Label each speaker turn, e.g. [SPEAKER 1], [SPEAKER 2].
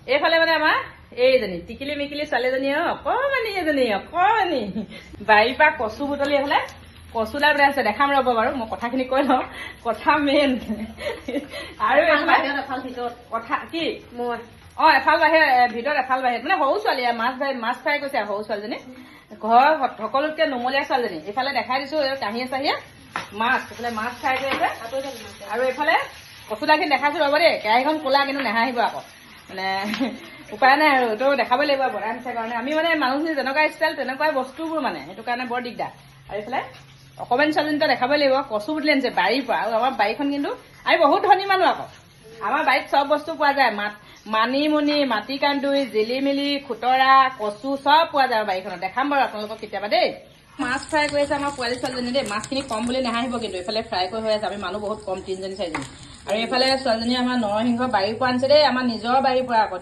[SPEAKER 1] এইফালে মানে আমাৰ এইজনী টিকিলি মিকিলি ছোৱালীজনী অকমানি এজনী অকমানি বাৰীৰ পৰা কচু বুটলি এইফালে কচু দাল বনাই আছে দেখাম ৰ'ব বাৰু মই কথাখিনি কৈ লওঁ কথা মেইন আৰু কথা কি মই এফাল বাহিৰত ভিতৰত এফাল বাহিৰত মানে সৰু ছোৱালী মাছ ফ্ৰাই কৰিছে সৰু ছোৱালীজনী ঘৰ সকলোতকে নুমলীয়া ছোৱালীজনী এইফালে দেখাই দিছো কাঁহীয়ে চাহিয়ে মাছ এইফালে মাছ ফ্ৰাই কৰি আছে আৰু এইফালে কচু দালখিনি দেখাইছো ৰ'ব দেই কেৰাহীখন ক'লা কিন্তু নাহাহিব আকৌ মানে উপায় নাই আৰু এইটো দেখাবই লাগিব বনাই নিচাৰ কাৰণে আমি মানে মানুহখিনি যেনেকুৱা ষ্টাইল তেনেকুৱাই বস্তুবোৰ মানে সেইটো কাৰণে বৰ দিগদাৰ আৰু এইফালে অকণমান ছোৱালীজনীটো দেখাবই লাগিব কচু বুটলি আনিছে বাৰীৰ পৰা আৰু আমাৰ বাৰীখন কিন্তু আমি বহুত ধনী মানুহ আকৌ আমাৰ বাৰীত চব বস্তু পোৱা যায় মানিমুনি মাটিকান্দুৰি জিলিমিলি খুতৰা কচু চব পোৱা যায় বাৰীখনত দেখাম বাৰু আপোনালোকক কেতিয়াবা দেই মাছ ফ্ৰাই কৰি আছে আমাৰ পোৱালী ছোৱালীজনী দেই মাছখিনি কম বুলি নাহাহিব কিন্তু এইফালে ফ্ৰাই কৰি হৈ আছে আমি মানুহ বহুত কম 3জনী 4জনী আৰু এইফালে ছোৱালীজনী আমাৰ নৰসিংহ বাৰীৰ পৰা আনিছে দেই আমাৰ নিজৰ বাৰীৰ পৰা আকৌ